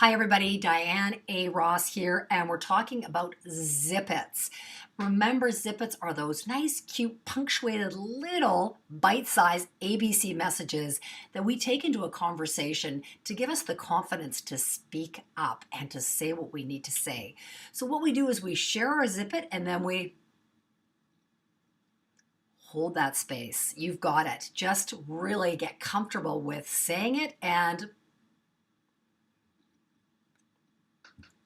Hi everybody, Diane A. Ross here, and we're talking about zippets. Remember, zippets are those nice, cute, punctuated little bite-sized ABC messages that we take into a conversation to give us the confidence to speak up and to say what we need to say. So what we do is we share our zippet and then we hold that space. You've got it. Just really get comfortable with saying it and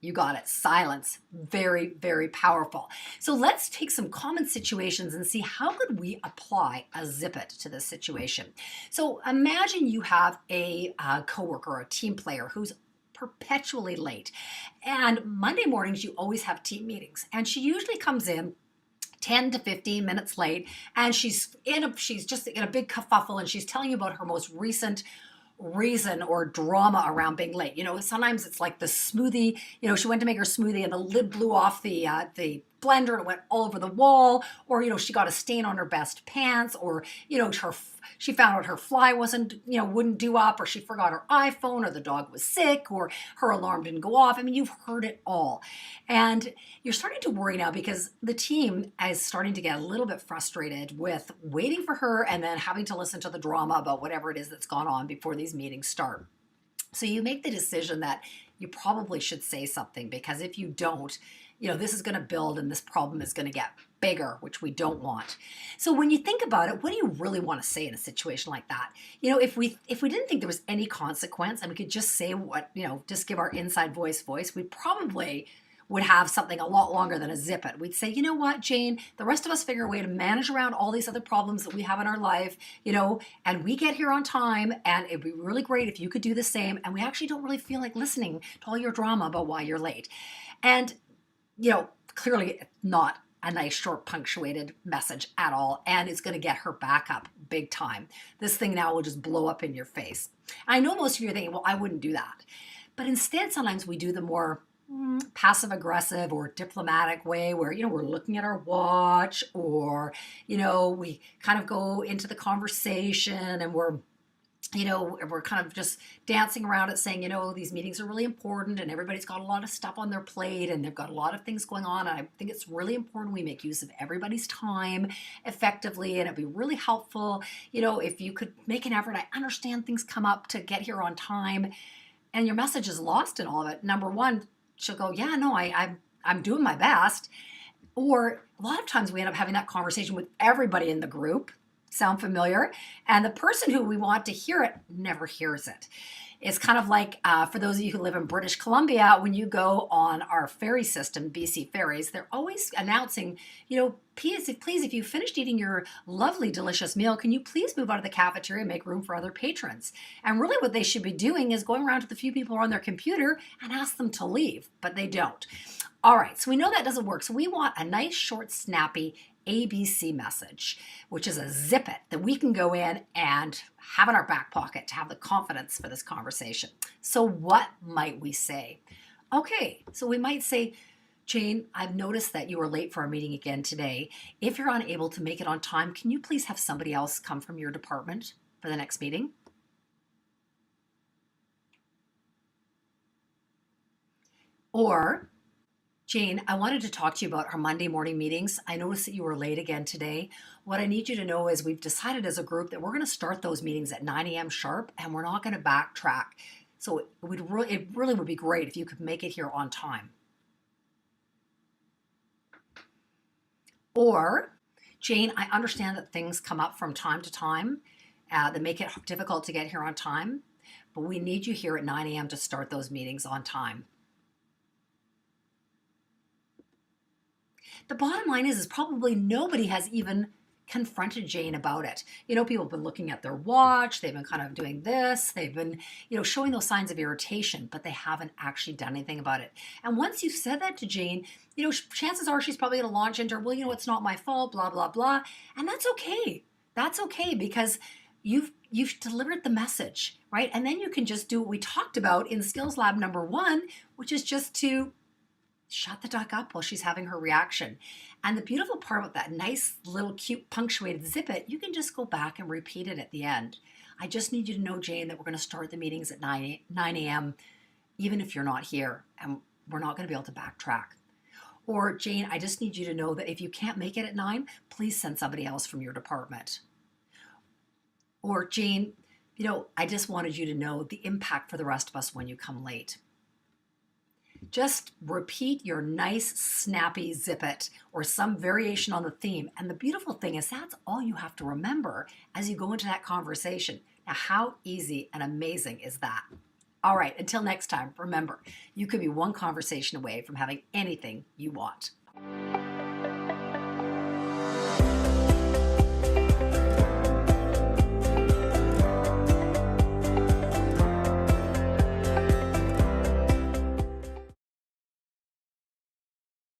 you got it. Silence. Very, very powerful. So let's take some common situations and see how could we apply a zippet to this situation. So imagine you have a coworker, a team player who's perpetually late. And Monday mornings, you always have team meetings. And she usually comes in 10 to 15 minutes late and she's just in a big kerfuffle and she's telling you about her most recent reason or drama around being late. Sometimes it's like the smoothie, she went to make her smoothie and the lid blew off the blender and it went all over the wall, or she got a stain on her best pants, or she found out her fly wouldn't do up, or she forgot her iPhone, or the dog was sick, or her alarm didn't go off. I mean, you've heard it all. And you're starting to worry now because the team is starting to get a little bit frustrated with waiting for her and then having to listen to the drama about whatever it is that's gone on before these meetings start. So you make the decision that you probably should say something, because if you don't, this is going to build and this problem is going to get bigger, which we don't want. So when you think about it, what do you really want to say in a situation like that? If we didn't think there was any consequence and we could just say just give our inside voice, we probably would have something a lot longer than a zip it. We'd say, you know what, Jane, the rest of us figure a way to manage around all these other problems that we have in our life, and we get here on time, and it'd be really great if you could do the same. And we actually don't really feel like listening to all your drama about why you're late. And, clearly not a nice, short, punctuated message at all, and it's going to get her back up big time. This thing now will just blow up in your face. I know most of you are thinking, well, I wouldn't do that. But instead, sometimes we do the more passive aggressive or diplomatic way where, we're looking at our watch, or, we kind of go into the conversation and we're kind of just dancing around it saying, these meetings are really important and everybody's got a lot of stuff on their plate and they've got a lot of things going on. And I think it's really important we make use of everybody's time effectively. And it'd be really helpful, if you could make an effort. I understand things come up to get here on time, and your message is lost in all of it. Number one, she'll go, yeah, no, I'm doing my best. Or a lot of times we end up having that conversation with everybody in the group. Sound familiar? And the person who we want to hear it never hears it. It's kind of like, for those of you who live in British Columbia, when you go on our ferry system, BC Ferries, they're always announcing, please, if you finished eating your lovely, delicious meal, can you please move out of the cafeteria and make room for other patrons? And really what they should be doing is going around to the few people who are on their computer and ask them to leave, but they don't. All right, so we know that doesn't work. So we want a nice, short, snappy ABC message, which is a zip it that we can go in and have in our back pocket to have the confidence for this conversation. So what might we say? Okay, so we might say, Jane, I've noticed that you were late for our meeting again today. If you're unable to make it on time, can you please have somebody else come from your department for the next meeting? Or, Jane, I wanted to talk to you about our Monday morning meetings. I noticed that you were late again today. What I need you to know is we've decided as a group that we're going to start those meetings at 9 a.m. sharp, and we're not going to backtrack. So it really would be great if you could make it here on time. Or, Jane, I understand that things come up from time to time that make it difficult to get here on time, but we need you here at 9 a.m. to start those meetings on time. The bottom line is probably nobody has even confronted Jane about it. People have been looking at their watch, they've been kind of doing this, they've been, showing those signs of irritation, but they haven't actually done anything about it. And once you've said that to Jane, chances are she's probably going to launch into, well, it's not my fault, blah, blah, blah. And that's okay. That's okay, because you've delivered the message, right? And then you can just do what we talked about in skills lab number 1, which is just to shut the duck up while she's having her reaction. And the beautiful part about that nice little cute punctuated zip it, you can just go back and repeat it at the end. I just need you to know, Jane, that we're going to start the meetings at 9 a.m. even if you're not here, and we're not going to be able to backtrack. Or, Jane, I just need you to know that if you can't make it at 9, please send somebody else from your department. Or, Jane, I just wanted you to know the impact for the rest of us when you come late. Just repeat your nice, snappy zip it or some variation on the theme. And the beautiful thing is that's all you have to remember as you go into that conversation. Now, how easy and amazing is that? All right, until next time, remember, you could be one conversation away from having anything you want.